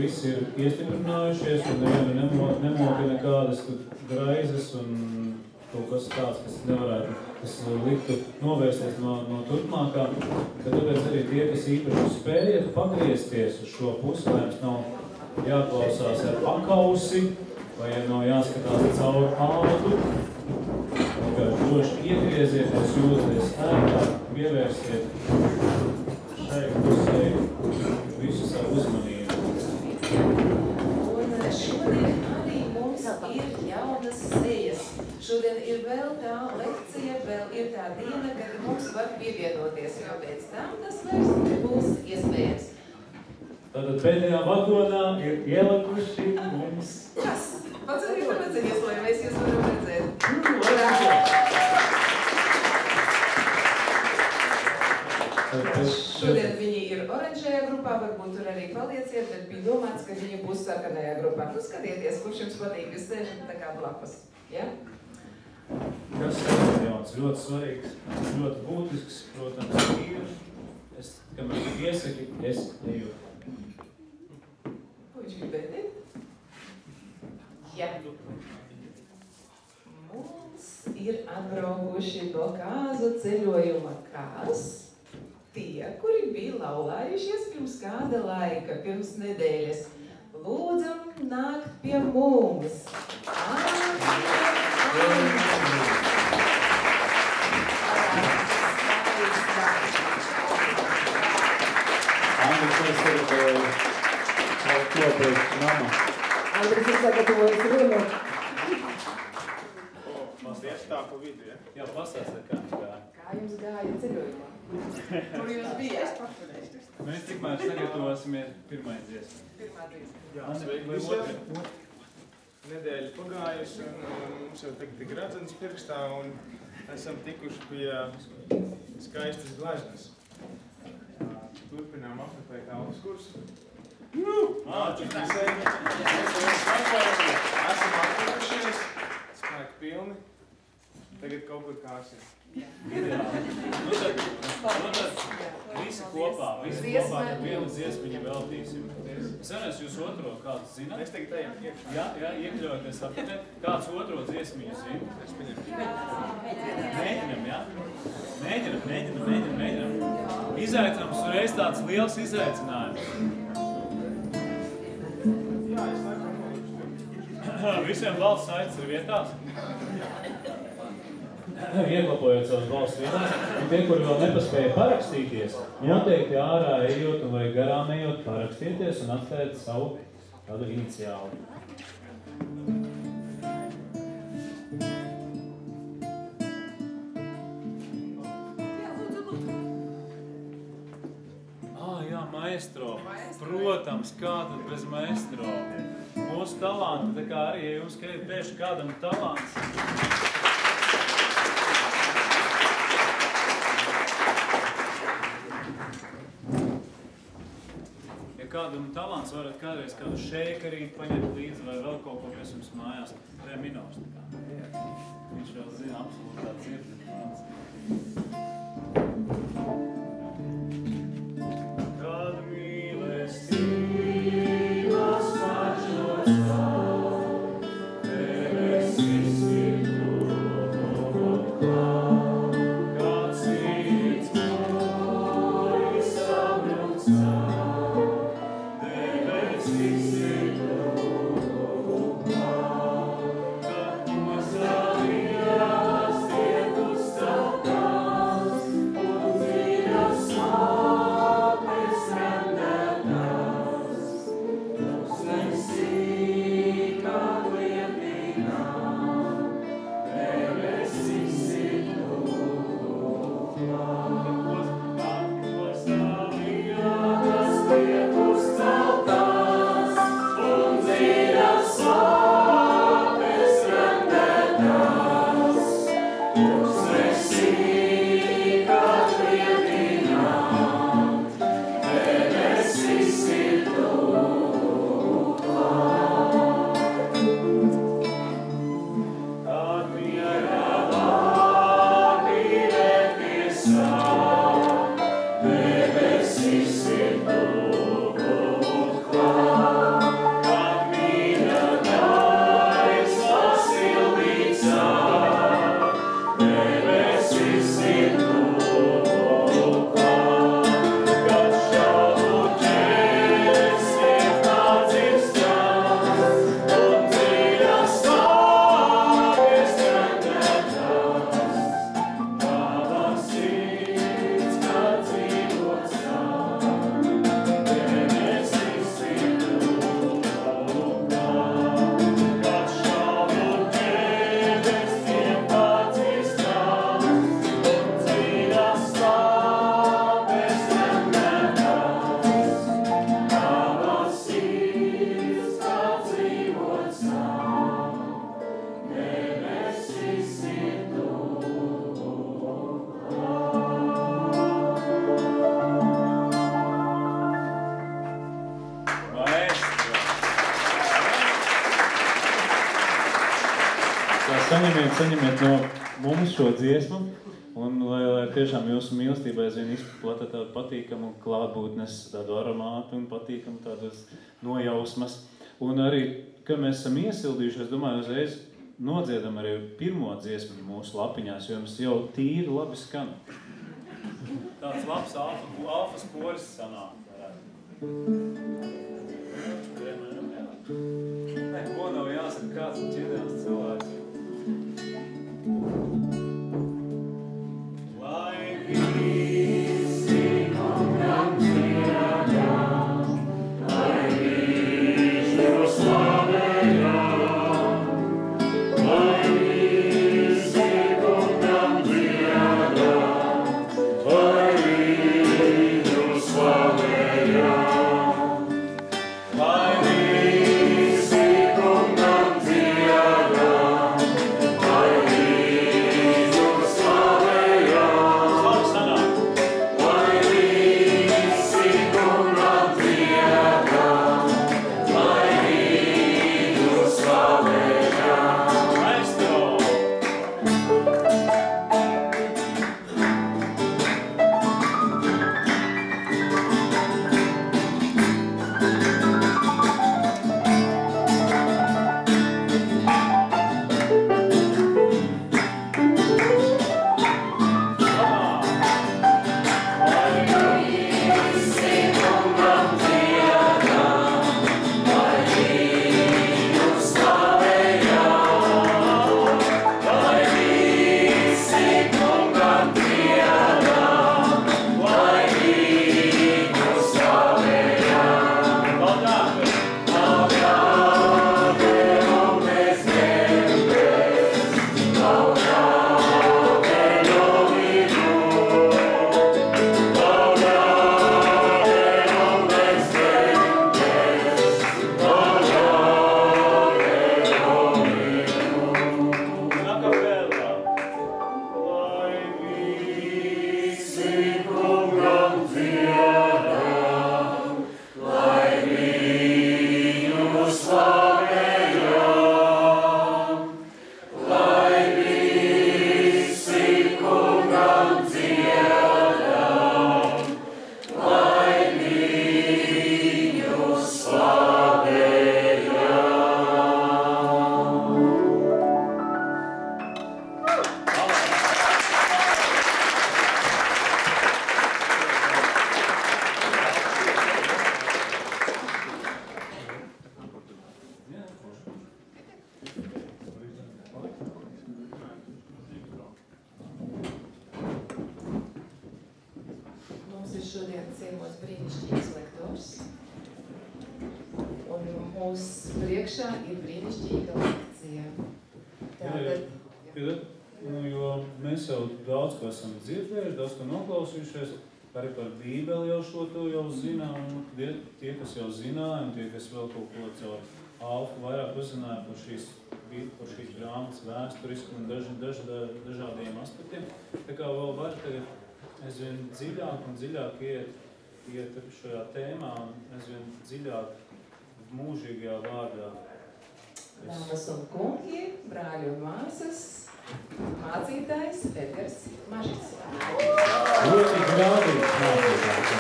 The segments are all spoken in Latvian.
visi ir iestiprinājušies un nevienu nemokina kādas graizes un kaut kas tāds, kas nevarētu, kas liktu novērsties no turpmākā. Tad tāpēc arī tie, kas īpaši spējiet pagriezties uz šo pusi, lai jums nav jāklausās ar pakausi, vai nav jāskatās caur ādu, vienkārši droši iegriezieties, jūties ērtā, pievērsiet šai pusē visu savu uzmanību. Un šodien arī mums ir jaunas sejas. Šodien ir vēl tā lekcija, vēl ir tā diena, kad mums var pievienoties, jo pēc tam tas vairs nebūs iespējams. Tātad pēdējā vagonā ir ielikuši mums... Kas? Pats arī paceļies, lai mēs jūs varam redzēt. Šodien viņi ir oranžajā grupā, varbūt tur arī palieciet, bet bija domāts, ka viņi būs sarkanajā grupā. Nu, skatieties, kurš jums patīk, jūs sēžat tā kā blakus. Ja? Kas ir jauns? Ļoti svarīgs, ļoti būtisks, protams, ir. Es, kamēr tu iesaki, es eju. Ko viņš gribēja teikt? Jā. Mums ir atbraukuši no kāzu ceļojuma kas? Tie, kuri bija laulājušies pirms kāda laika, pirms nedēļas. Lūdzam nākt pie mums. Andris, es ir kopēc mama. Andris, es sagatavojas runu. Mazliet tā pa vidu, ja? Jā, pastāstiet, kā jums gāja. Kā jums gāja ceļojumā? Kur jūs bijāt? Mēs tikmēr sagatavosimies pirmai dziesmai. Pirmā dziesma. Jā, sveiki visiem. Nedēļa pagājusi un mums jau tagad ir gradzens pirkstā un esam tikuši pie skaistas gleznas. Turpinām apmeklēt Alpas kursu. Esam atpūtušies, spēki pilni. Tagad kaut kur kāsim. Ideāli. Nu tad visi kopā tad vienu dziesmiņu veltīsim. Es vienais jūs otro kāds zināt? Mēs tagad ejam iekšā. Jā, iekļaujoties apkārt. Kāds otro dziesmiņu zina? Es paņemu. Mēģinam, jā? Mēģinam. Izaicinājums reiz tāds liels izaicinājums. Jā, es laikam nolīšu. Visiem valsts saites ir vietās. Ieklapojot savas valsts vietās, un tie, kuri vēl nepaspēja parakstīties, noteikti ārā ejot un vai garām ejot, parakstieties un atstājat savu tādu iniciālu. Jā, maestro. Protams, kā tad bez maestro. Mūsu talanti, tā kā arī, ja jums pēkšņi kādam talants. Ja kādam talants varat kādreiz kādu šeikarīt paņemt līdzi vai vēl kaut ko pēc jums mājās, tā ir Minovs tā kā. Viņš jau zina absolūti tā dzirdi. Kad mīlestības pačos nav, tevis izvirtu klāt, kad sirds mūri sabrauc nav, tevis izvirtu klāt, kad mazā vīrās tiek uzstātās un dzīve saņemiet no mums šo dziesmu, un lai tiešām jūsu mīlestībai aizvien izplata tādu patīkamu klātbūtnes, tādu aromātu un patīkamu tādas nojausmas. Un arī, kad mēs esam iesildījuši, es domāju, uzreiz nodziedam arī pirmo dziesmu mūsu lapiņās, jo jums jau tīri labi skan. Tāds labs alfas koris sanāk. Neko nav jāsaka, kāds ir ķiedēns cilvēks. Lai visi kungam dziedā, lai viņš slavējā, lai visi kungam dziedā, lai viņu slavējā. Šodien ciemos brīnišķīgs lektors, un mūsu priekšā ir brīnišķīga lekcija. Jo mēs jau daudz ko esam dzirdējuši, daudz ko noklausījušies, arī par Bībeli jau šo to jau zinām, un tie, kas jau zināja, un tie, kas vēl kaut ko caur Alfu vairāk uzzināja par šīs grāmatas vēsturisku un dažādiem aspektiem. Tā kā vēl var tagad aizvien dziļāk un dziļāk iet šajā tēmā un aizvien dziļāk mūžīgajā vārdā. Dāmas un kungi, brāļi un māsas, mācītājs Edgars Mažis. Ļoti grādīgs mācītājs.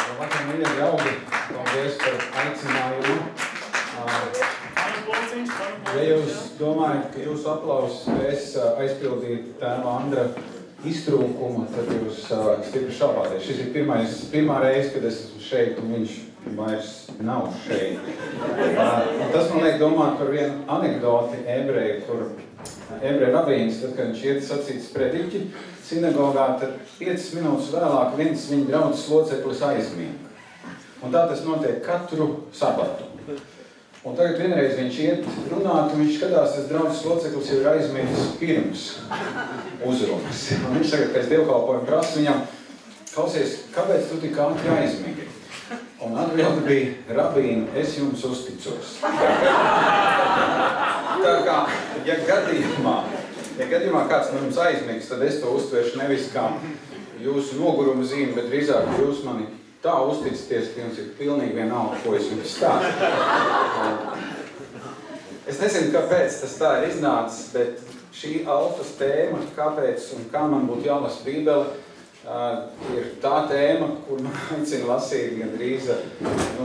Labvakar, mīļie draugi, paldies par aicinājumu. Ja jūs domājat, ka jūsu aplausus spēs aizpildīt tēva Andra iztrūkumu, tad jūs stipri šaubāties. Šis ir pirmā reize, kad es esmu šeit, un viņš vairs nav šeit. Un tas man liek domāt par vienu anekdoti ebreju, kur ebreju rabīns, tad, kad viņš iet sacīt sprediķi sinagogā, tad 5 minūtes vēlāk viens viņa draudzes loceklis aizmieg. Un tā tas notiek katru sabatu. Un tagad vienreiz viņš iet runāt, un viņš skatās, tas draudzes loceklis jau ir aizmietis pirms uzrunas. Un viņš tagad pēc dievkalpojuma prasa viņam, klausies, kāpēc tu tik ātri aizmigi? Un atbilde bija, rabīni, es jums uzticos. Tā kā, ja gadījumā kāds no jums aizmigs, tad es to uztveršu nevis kā jūsu noguruma zīmi, bet drīzāk jūs mani tā uzticaties, ka jums ir pilnīgi vienalga, ko es jums stāstu. Es nezinu, kāpēc tas tā ir iznācis, bet šī alfas tēma, kāpēc un kā man būtu jālasa Bībele, ir tā tēma, kur man aicina lasīt gandrīz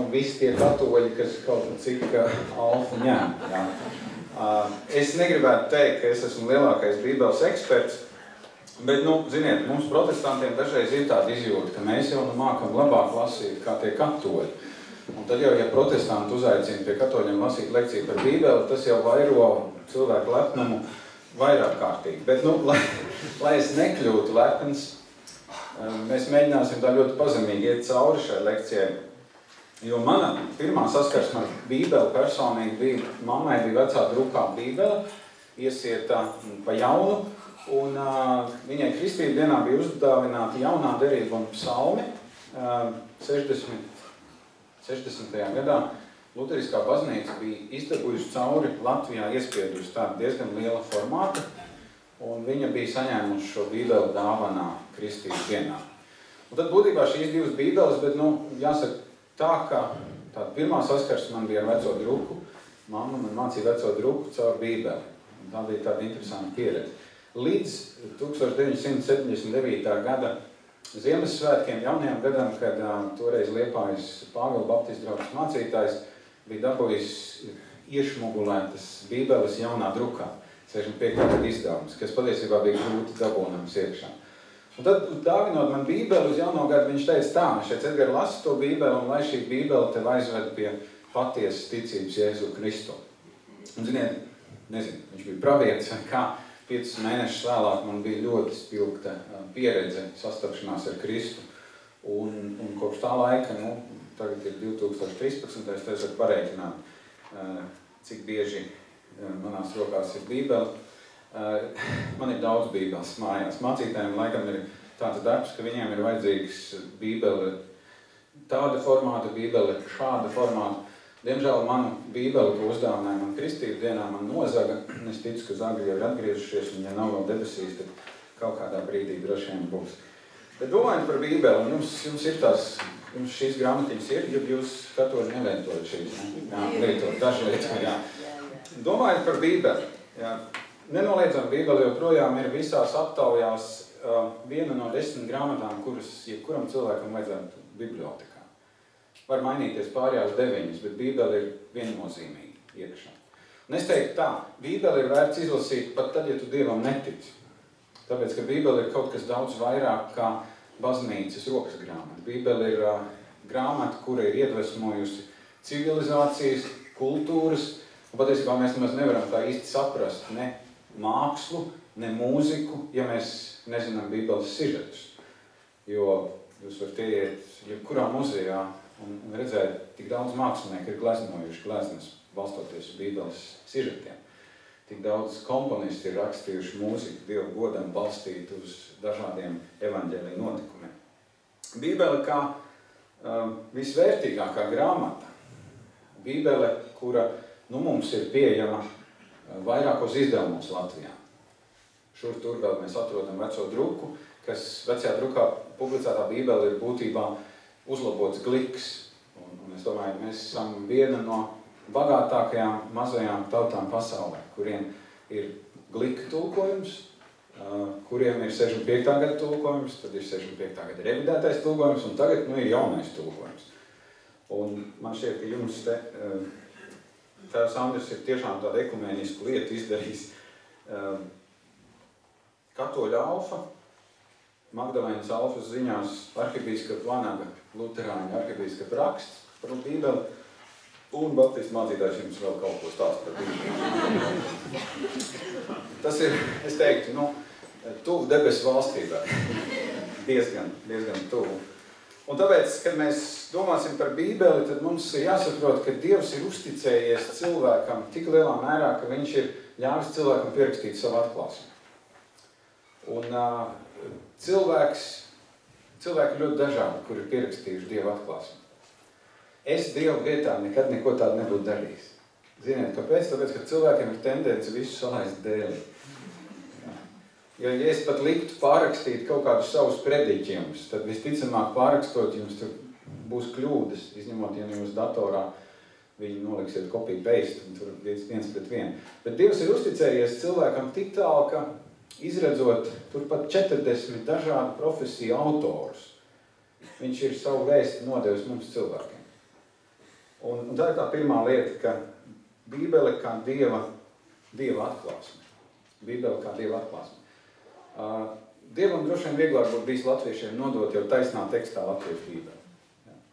visi tie katoļi, kas kaut ko cik alfu ņem. Jā. Es negribētu teikt, ka es esmu lielākais Bībeles eksperts, bet, ziniet, mums protestantiem dažreiz ir tāda izjūta, ka mēs jau mākam labāk lasīt kā tie katoļi. Un tad jau, ja protestanti uzaicina pie katoļiem lasīt lekciju par Bībeli, tas jau vairo cilvēku lepnumu vairāk kārtīgi. Bet, lai es nekļūtu lepns, mēs mēģināsim tā ļoti pazemīgi iet cauri šai lekcijai. Jo mana pirmā saskarsme ar Bībeli personīgi bija, mammai bija vecā drukā Bībele, iesietā pa jaunu, un viņai kristību dienā bija uzdāvināta jaunā derība un psalmi 60. gadā Luteriskā baznīca bija izdabūjusi cauri Latvijā iespiedusi tādu diezgan liela formāta, un viņa bija saņēmusi šo Bībeli dāvanā Kristību dienā. Un tad būtībā šīs divas Bībeles, bet, jāsaka tā, ka tāda pirmā saskarsme man bija ar veco druku. Mamma man mācīja veco druku caur Bībeli. Un tā bija tāda interesanta pieredze. Līdz 1979. gada Ziemassvētkiem, jaunajam gadam, kad toreiz Liepājas Pāvila Baptistu draugs mācītājs bija dabūjis iešmugulētas Bībeles jaunā drukā, 65. gada izdevums, kas patiesībā bija grūti dabūnams iekšā. Un tad, dāvinot man Bībeli uz jauno gadu, viņš teica tā, šeit Edgar lasi to Bībeli, un lai šī Bībele tev aizved pie patiesas ticības Jēzu Kristu. Un, ziniet, nezinu, viņš bija pravietis vai kā, 5 mēnešus vēlāk man bija ļoti spilgta pieredze sastapšanās ar Kristu. Un kopš tā laika, tagad ir 2013. Es varu pareiķināt, cik bieži manās rokās ir Bībele. Man ir daudz Bībeles mājās. Mācītājiem laikam ir tāds darbs, ka viņiem ir vajadzīgs Bībele tāda formāta, Bībele šāda formāta. Diemžēl manu Bībeli, ko uzdāvināja man Kristību dienā, man nozaga. Es ticu, ka zagļi jau ir atgriežušies, un ja nav vēl debesīs, tad kaut kādā brīdī droši vien būs. Bet domājot par Bībeli, un jums ir tās, jums šīs grāmatiņas ir, ja jūs katoļi nelietojat šīs, lietot, daži lieto, jā. Domājot par Bībeli, jā. Nenoliedzami Bībeli joprojām ir visās aptaujās viena no 10 grāmatām, kuras jebkuram cilvēkam vajadzētu bibliotekā. Var mainīties pārējās 9, bet Bībele ir viennozīmīgi iekšā. Un es teiktu tā, Bībeli ir vērts izlasīt pat tad, ja tu Dievam netici. Tāpēc, ka Bībeli ir kaut kas daudz vairāk kā baznīcas rokas grāmata. Bībeli ir grāmata, kura ir iedvesmojusi civilizācijas, kultūras, un patiesībā mēs nemaz nevaram tā īsti saprast ne mākslu, ne mūziku, ja mēs nezinām Bībeles sižetus. Jo jūs varat ieiet jebkurā muzejā un redzēt, tik daudz mākslinieku ir gleznojuši gleznas, balstoties uz Bībeles sižetiem. Tik daudz komponisti ir rakstījuši mūziku Dievu godam balstīt uz dažādiem evaņģēliju notikumiem. Bībele kā visvērtīgākā grāmata. Bībele, kura mums ir pieejama vairākos izdevumos Latvijā. Šur tur vēl mēs atrodam veco druku, kas vecajā drukā publicētā Bībele ir būtībā uzlabots gliks. Un es domāju, mēs esam viena no bagātākajām mazajām tautām pasaulē, kuriem ir glika tulkojums, kuriem ir 65. gada tulkojums, tad ir 65. gada revidētais tulkojums, un tagad ir jaunais tulkojums. Un man šķiet, ka jums te tēvs Andris ir tiešām tādu ekumenisku lietu izdarījis. Katoļa alfa, Magdalēnas alfas ziņās arhibīskapa Vanaga, luterāņa arhibīskapa raksts par Bībeli, un baptistu mācītājs jums vēl kaut ko stāst par Bībeli. Tas ir, es teiktu, tuvu debesu valstībai. diezgan tuvu. Un tāpēc, kad mēs domāsim par Bībeli, tad mums ir jāsaprot, ka Dievs ir uzticējies cilvēkam tik lielā mērā, ka viņš ir ļāvis cilvēkam pierakstīt savu atklāsmi. Un cilvēki ļoti dažādi, kuri ir pierakstījuši Dieva atklāsmi. Es Dieva vietā nekad neko tādu nebūtu darījis. Ziniet, kāpēc? Tāpēc, ka cilvēkiem ir tendence visu salaist dēlī. Jo, ja es pat liktu pārrakstīt kaut kādus savus prediķijumus, tad visticamāk pārrakstot jums tur būs kļūdas, izņemot, ja jūs datorā viņi noliksiet copy paste, un tur viens pret vienu. Bet Dievs ir uzticējies cilvēkam tik tālu, ka izredzot turpat 40 dažādu profesiju autorus, viņš ir savu vēsti nodevis mums cilvēkiem. Un tā ir tā pirmā lieta, ka Bībele kā Dieva atklāsme. Bībele kā Dieva atklāsme. Dievam droši vien vieglāk būtu bijis latviešiem nodot jau taisnā tekstā latviešu Bībeli.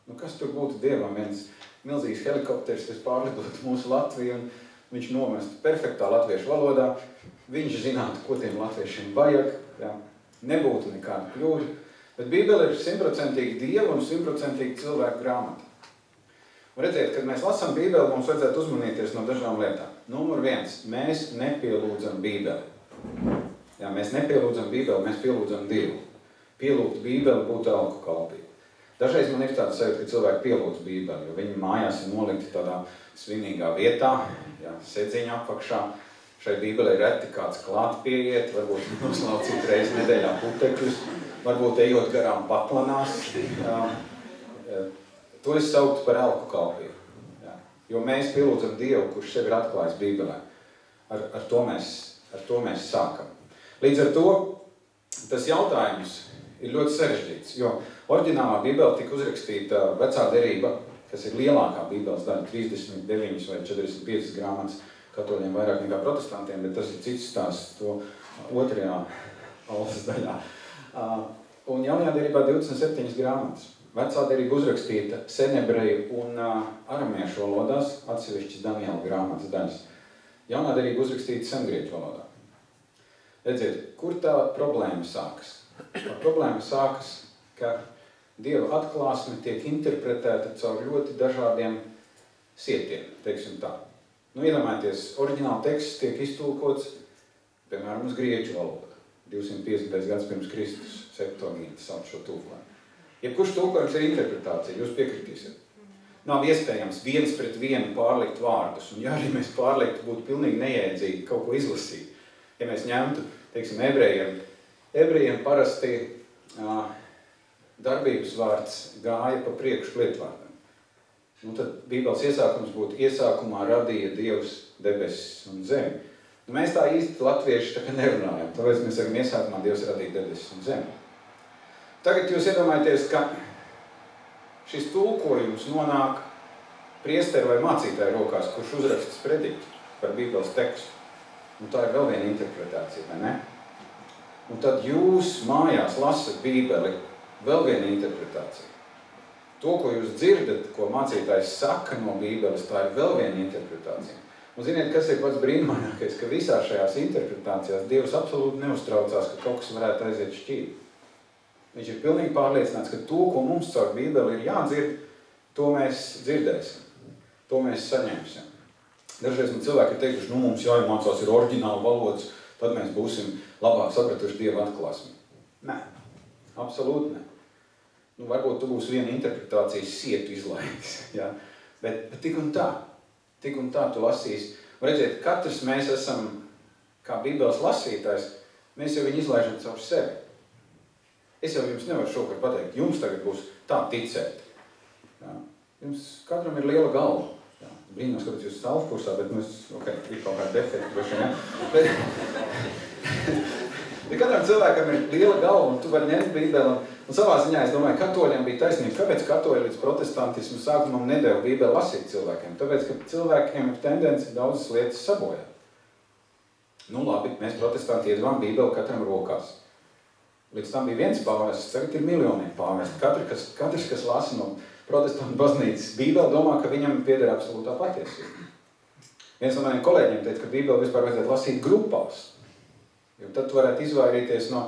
Nu, kas tur būtu Dievam? Viens milzīgs helikopters, kas pārlidot mūsu Latviju, un viņš nomestu perfektā latviešu valodā. Viņš zinātu, ko tiem latviešiem vajag. Jā. Nebūtu nekāda kļūda. Bet Bībele ir 100% Dieva un 100% cilvēku grāmata. Un redziet, kad mēs lasām Bībeli, mums vajadzētu uzmanīties no dažām lietām. Numur 1. Mēs nepielūdzam Bībeli. Jā, mēs nepielūdzam Bībeli, mēs pielūdzam Dievu. Pielūgt Bībeli būtu alku kalpība. Dažreiz man ir tāds sajūta, ka cilvēki pielūdz Bībeli, jo viņi mājās ir nolikti tādā svinīgā vietā, jā, sedziņa apakšā. Šai Bībelei reti kāds klāt pieiet, varbūt noslaucīt reizi nedēļā putekļus, varbūt ejot garām patlanās. To es sauktu par alku kalpību. Jā. Jo mēs pielūdzam Dievu, kurš sevi ir atklājis Bībelē. Ar to mēs sākam. Līdz ar to tas jautājums ir ļoti sarežģīts, jo oriģinālā Bībele tika uzrakstīta vecā derība, kas ir lielākā Bībeles daļa, 39 vai 45 grāmatas, katoļiem vairāk nekā protestantiem, bet tas ir cits stāsts to otrajā alfas daļā. Un jaunajā derībā 27 grāmatas. Vecā derība uzrakstīta senebreju un aramiešu valodās, atsevišķas Daniela grāmatas daļas. Jaunā derība uzrakstīta sengrieķu valodā. Redziet, kur tā problēma sākas? Tā problēma sākas, ka Dieva atklāsme tiek interpretēta caur ļoti dažādiem sietiem, teiksim tā. Nu, iedomājieties, oriģināla teksts tiek iztulkots, piemēram, uz grieķu valodu. 250. gads pirms Kristus, Septuaginta sauc šo tulkojumu. Jebkurš tulkojums ir interpretācija, jūs piekritīsiet. Nav iespējams viens pret vienu pārlikt vārdus, un ja arī mēs pārliktu, būtu pilnīgi neiedzīgi kaut ko izlasīt. Ja mēs ņemtu, teiksim, ebrejiem parasti darbības vārds gāja pa priekšu lietvārdam. Nu, tad Bībeles iesākums būtu iesākumā radīja Dievs debesis un zemi. Nu, mēs tā īsti latvieši tā kā nerunājam, tāpēc mēs sakam iesākumā Dievs radīja debesis un zemi. Tagad jūs iedomājieties, ka šis tulkojums nonāk priesteru vai mācītāju rokās, kurš uzrakstas prediķi par Bībeles tekstu. Un tā ir vēl viena interpretācija, vai ne? Un tad jūs mājās lasat Bībeli, vēl viena interpretācija. To, ko jūs dzirdat, ko mācītājs saka no Bībeles, tā ir vēl viena interpretācija. Un ziniet, kas ir pats brīnumainākais, ka visā šajās interpretācijās Dievs absolūti neuztraucās, ka kaut kas varētu aiziet šķīvi. Viņš ir pilnīgi pārliecināts, ka to, ko mums caur Bībeli ir jādzird, to mēs dzirdēsim, to mēs saņemsim. Dažreiz man cilvēki ir teikuši, nu mums jāiemācās ir oriģināla valodas, tad mēs būsim labāk sapratuši Dieva atklāsmi. Nē, absolūti ne. Nu, varbūt tu būsi viena interpretācijas sietu izlaidis, ja? Bet tik un tā tu lasīsi. Un redziet, katrs mēs esam, kā Bībeles lasītājs, mēs jau viņu izlaižam caur sevi. Es jau jums nevaru šokar pateikt, jums tagad būs tā ticēt. Ja? Jums katram ir liela galva. Ja? Brīnos, kāpēc jūs stāvu kursā, bet mums, ir kaut kāda defekta, droši, ja? Bet katram cilvēkam ir liela galva, un tu vari ņemt Bībeli. Un savā ziņā es domāju, katoļiem bija taisnība. Kāpēc katoļi līdz protestantismu sākumam nedēļu Bībeli lasīt cilvēkiem? Tāpēc, ka cilvēkiem ir tendence daudzas lietas sabojāt. Nu labi, mēs protestanti iedavām Bībeli katram rokās. Līdz tam bija viens pāvests, tagad ir miljoniem pāvesti. Katrs, kas lasa no protestantu baznīcas Bībeli, domā, ka viņam pieder absolūtā patiesība. Viens no maniem kolēģiem teica, ka Bībeli vispār vajadzētu lasīt grupās. Jo tad tu varētu izvairīties no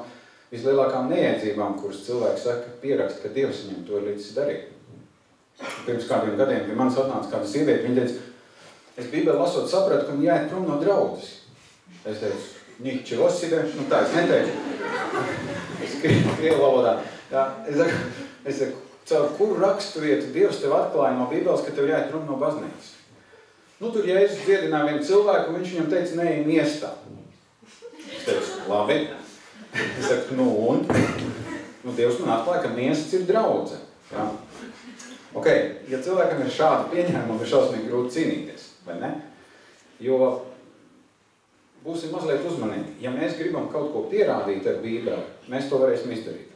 vislielākām neiedzībām, kuras cilvēki saka, pierakst, ka Dievs viņam to ir līdz darīt. Pirms kādiem gadiem pie manis atnāca kāda sieviete, viņa teica, es Bībeli lasot sapratu, ka viņa jāiet prom no draudzes. Es teicu, niķi oside, nu tā es neteicu. Es krievu valodā. Jā, es saku, caur kuru rakstu vietu Dievs tev atklāja no Bībeles, ka tev jāiet prom no baznīcas. Nu, tur Jēzus dziedināja vienu cilvēku, un viņš viņam teica, neej miestā. Es teicu, labi. Es saku, nu un? Nu, Dievs man atklāja, ka miests ir draudze. Ja? Ok, ja cilvēkam ir šādi pieņēmumi, ir šausmīgi grūti cīnīties, vai ne? Jo būsim mazliet uzmanīgi. Ja mēs gribam kaut ko pierādīt ar Bībeli, mēs to varēsim izdarīt.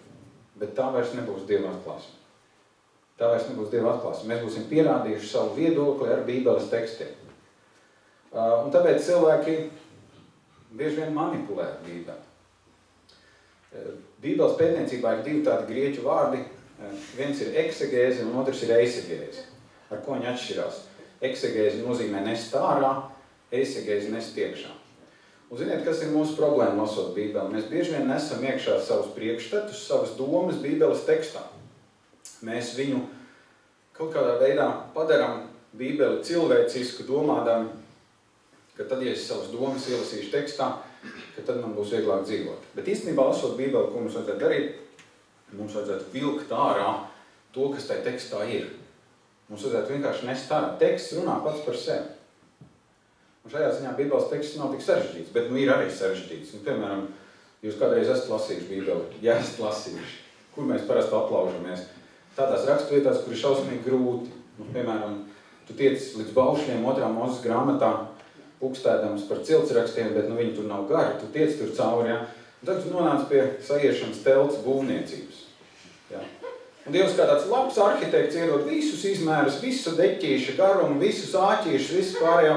Bet tā vairs nebūs Dieva atklāsme. Tā vairs nebūs Dieva atklāsme. Mēs būsim pierādījuši savu viedokli ar Bībeles tekstiem. Un tāpēc cilvēki bieži vien manipulē ar Bībeli. Bībeles pētniecībā ir 2 tādi grieķu vārdi. Viens ir eksegēze un otrs ir eisegēze. Ar ko viņi atšķirās? Eksegēze nozīmē nest ārā, eisegēze nest iekšā. Un ziniet, kas ir mūsu problēma lasot Bībeli? Mēs bieži vien nesam iekšā savus priekšstatus, savas domas Bībeles tekstā. Mēs viņu kaut kādā veidā padaram Bībeli cilvēcisku, domādami, ka tad, ja es savas domas ielasīšu tekstā, ka tad man būs vieglāk dzīvot. Bet īstenībā lasot Bībeli, ko mums vajadzētu darīt, mums vajadzētu vilkt ārā to, kas tajā tekstā ir. Mums vajadzētu vienkārši nest ārā. Teksts runā pats par sevi. Un šajā ziņā Bībeles teksts nav tik sarežģīts, bet ir arī sarežģīts. Un, piemēram, jūs kādreiz esat lasījuši Bībeli, ja esat lasījuši, kur mēs parasti aplaužamies. Tādās rakstvietās, kur ir šausmīgi grūti. Nu, piemēram, tu tiec līdz Baušļiem 2. Mozes grāmatā, pukstēdams par ciltsrakstiem, bet viņi tur nav gari, tu tiec tur cauri, ja? Un tad tu nonāc pie saiešanas telts būvniecības. Ja? Un Dievs kā tāds labs arhitekts iedod visus izmērus, visu deķīšu garumu, visus āķīšus, visu pārējo.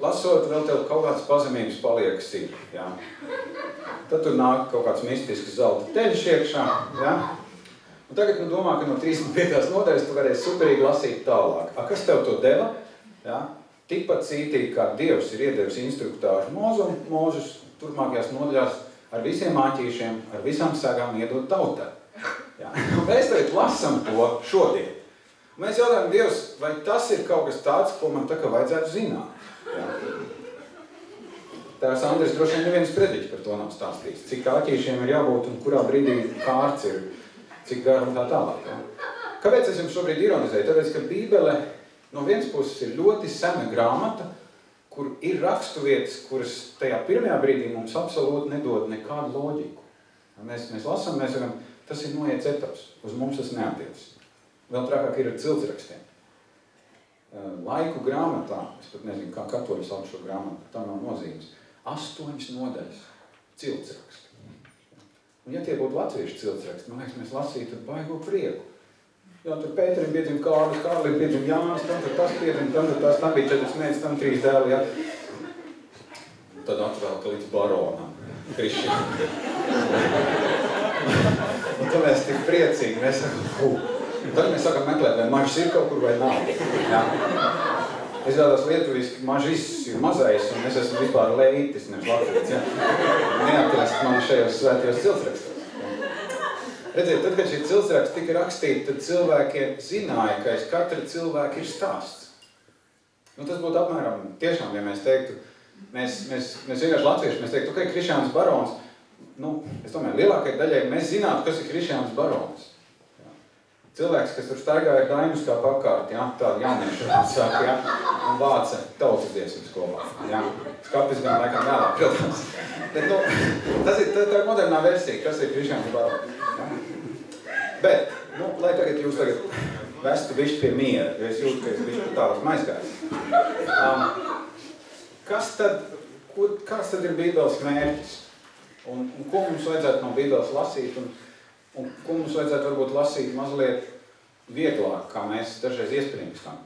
Lasot, vēl tev kaut kāds pazemības paliek sīk, ja? Tad tur nāk kaut kāds mistisks zelta teļš iekšā, ja? Un tagad domā, ka no 35. nodaļas tu varēsi superīgi lasīt tālāk. Kas tev to deva? Ja? Tikpat cītīgi, kā Dievs ir iedevis instruktāžu Mūzes turpmākajās nodaļās ar visiem āķīšiem, ar visām sagām iedot tautā. Ja? Un mēs tagad lasam to šodien. Un mēs jautājam Dievs, vai tas ir kaut kas tāds, ko man tā kā vajadzētu zināt? Ja? Tēvs Andris droši vien neviens prediķis par to nav stāstījis. Cik āķīšiem ir jābūt un kurā brīdī kārts ir, cik gar un tā tālāk. Ja? Kāpēc es jums šobrīd ironizēju? Tāpēc, ka Bībele no vienas puses ir ļoti sena grāmata, kur ir raksturvietas, kuras tajā pirmajā brīdī mums absolūti nedod nekādu loģiku. Ja mēs lasām, mēs varam, tas ir noiets etaps, uz mums tas neatiecas. Vēl trakāk ir ar ciltsrakstiem. Laiku grāmatā, es pat nezinu, kā katoļi sauc šo grāmatu, tā nav nozīmes, 8 nodaļas ciltsraksti. Un ja tie būtu latviešu ciltsraksti, man liekas, mēs lasītu ar baigo prieku. Jā, tur Pēterim piedzim Kārlis, Kārlim piedzim Jānis, tam tur tas piedzim, tam bija 4 mēnesi, tam 3 dēli, ja. Un tad atvēlka līdz baronam, Krišķinam. Un tad mēs tik priecīgi, mēs sakam, Un tad mēs sākam meklēt, vai mažs ir kaut kur vai nav. Ja? Izrādās lietuviski mažis ir mazais, un es esmu vispār leitis, nevis latvietis. Ja? Neatrast mani šajos svētajos ciltsrakstos. Ja? Redziet, tad, kad šī ciltsraksti tika rakstīti, tad cilvēkiem zināja, ka aiz katra cilvēka ir stāsts. Nu, tas būtu apmēram tiešām, ja mēs teiktu, mēs vienkārši latvieši, mēs teiktu, ok, Krišjāns Barons, nu, es domāju, lielākai daļai mēs zinātu, kas ir Krišjāns Barons. Cilvēks, kas tur staigāja daimus kā pakārt, ja? Tāda jaunieša sāk, ja? Un vāca tautas dziesmu skolā. Ja? Skapis gan laikam vēlāk, protams. Bet, nu, tā ir modernā versija, kas ir Krišjāns Barons. Ja? Bet, nu, lai jūs tagad vestu bišķi pie miera, jo es jūtu, ka es bišķi tālāk maizgājis. Kāds tad ir Bībeles mērķis? Un ko mums vajadzētu no Bībeles lasīt? Un ko mums vajadzētu varbūt lasīt mazliet vieglāk, kā mēs dažreiz iespringstam.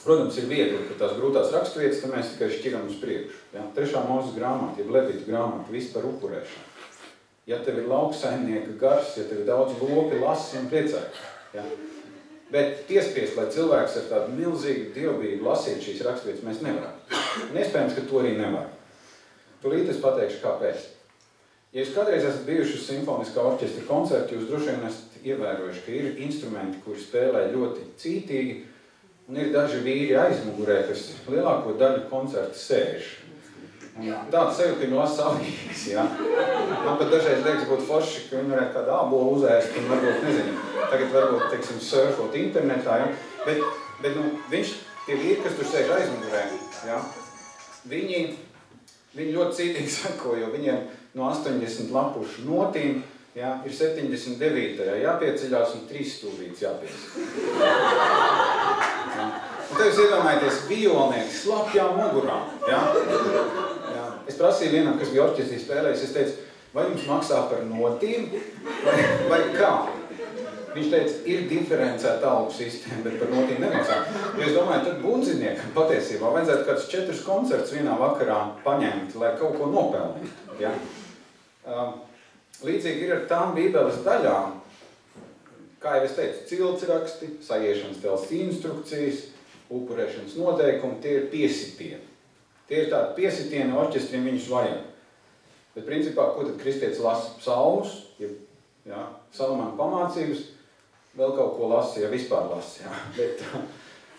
Protams, ir viegli, ka tās grūtās raksturvietas, tad mēs tikai šķiram uz priekšu. Ja? 3. Mūzes grāmata, jeb Levitu grāmata, viss par upurēšanu. Ja tev ir lauksaimnieka gars, ja tev ir daudz lopi, lasi un priecāji. Ja? Bet piespiest, lai cilvēks ar tādu milzīgu dievbību lasītu šīs raksturvietas, mēs nevaram. Un iespējams, ka to arī nevar. Tūlīt es pateikšu, kāpēc. Ja jūs kādreiz esat bijuši uz simfoniskā orķestra koncertu, jūs droši vien esat ievērojuši, ka ir instrumenti, kuri spēlē ļoti cītīgi, un ir daži vīri aizmugurē, kas lielāko daļu koncertu sēž. Un tāds sevi, ka viņi lasa avīgas, ja? Man pat dažreiz liekas būtu forši, ka viņi varētu kādu ābolu uzēst, un varbūt, nezinu, tagad varbūt, teiksim, surfot internetā, ja? Bet nu, tie vīri, kas tur sēž aizmugurē, ja? Viņi ļoti cītīgi sako, jo viņiem no 80 lapušu notīm ja, ir 79. jāpieceļās un 3 stūrītes jāpies. Ja. Un tev jūs iedomājaties violnieks slapjā mugurā. Ja. Ja. Es prasīju vienam, kas bija orķestrī spēlējis, es teicu, vai jums maksā par notīm vai kā? Viņš teica, ir diferencēta algu sistēma, bet par notīm nemaksā. Jo es domāju, tad bundziniekam patiesībā vajadzētu kāds 4 koncerts vienā vakarā paņemt, lai kaut ko nopelnītu. Ja. Līdzīgi ir ar tām bībeles daļām, kā jau es teicu, ciltsraksti, sajiešanas telpas instrukcijas, upurēšanas noteikumi, tie ir piesitieni. Tie ir tādi piesitieni orķestriem viņus vajag. Bet principā, ko tad kristietis lasa? Psalmus, ja, Salamana pamācības, vēl kaut ko lasa, ja vispār lasa. Ja.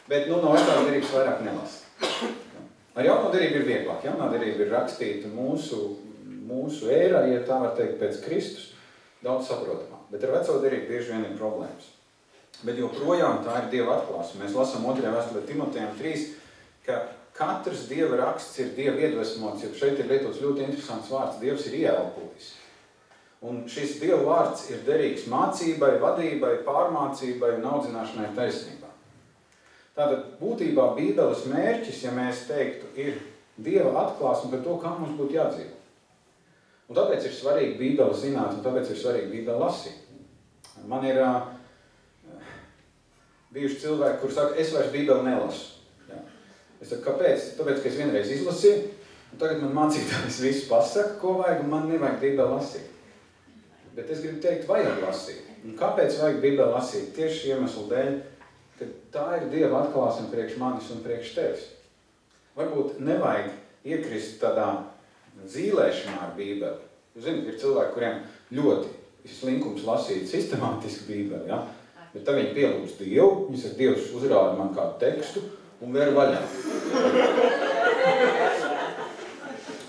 Bet no vecās derības vairāk nelasa. Ar jauno derību ir vieglāk. Jaunā derība ir rakstīta mūsu ērā, ja tā var teikt, pēc Kristus, daudz saprotamāk. Bet ar veco derību bieži vien ir problēmas. Bet joprojām tā ir Dieva atklāsme. Mēs lasām 2. vēstulē Timotejam 3, ka katrs Dieva raksts ir Dieva iedvesmots, jo šeit ir lietots ļoti interesants vārds. Dievs ir ieelpojis. Un šis Dieva vārds ir derīgs mācībai, vadībai, pārmācībai un audzināšanai taisnībā. Tātad būtībā Bībeles mērķis, ja mēs teiktu, ir Dieva atklāsme par to, kā mums būtu jādzīvo. Un tāpēc ir svarīgi Bībeli zināt, un tāpēc ir svarīgi Bībeli lasīt. Man ir bijuši cilvēki, kuri saka, es vairs Bībeli nelasu. Ja. Es saku, kāpēc? Tāpēc, ka es vienreiz izlasīju, un tagad man mācītājs visu pasaka, ko vajag, un man nevajag Bībeli lasīt. Bet es gribu teikt, vajag lasīt. Un kāpēc vajag Bībeli lasīt? Tieši iemeslu dēļ, ka tā ir Dieva atklāsme priekš manis un priekš tevis. Varbūt nevajag iekrist tādā zīlēšanā ar Bībeli. Jūs zināt, ir cilvēki, kuriem ļoti slinkums lasīt sistemātiski Bībeli, ja? Bet tad viņi pielūdz Dievu, viņi saka, Dievs uzrāda man kādu tekstu un ver vaļā.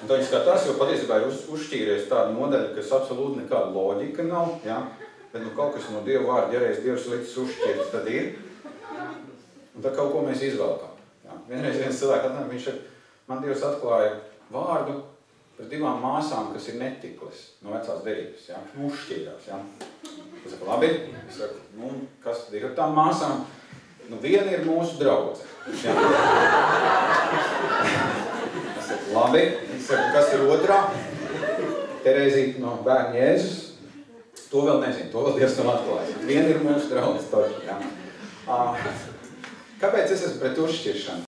Un tad viņi skatās, jo patiesībā ir uzšķīries tāda nodaļa, kas absolūti nekāda loģika nav, ja? Bet kaut kas no Dieva vārda, ja reiz Dievs licis uzšķirt, tad ir. Un tad kaut ko mēs izvelkam. Ja? Vienreiz viens cilvēks atnāk, viņš saka, man Dievs atklāja vārdu par 2 māsām, kas ir netiklis no vecās derības, ja? Uzšķīrās, ja? Es saku, labi, es saku, kas tad ir ar tām māsām? Viena ir mūsu draudze. Ja? Es saku, labi, es saku, kas ir otrā? Terēzīte no bērna Jēzus. To vēl nezinu, to vēl Dievs nav atklājis. Viena ir mūsu draudze. Ja? Kāpēc es esmu pret uzšķiršanu?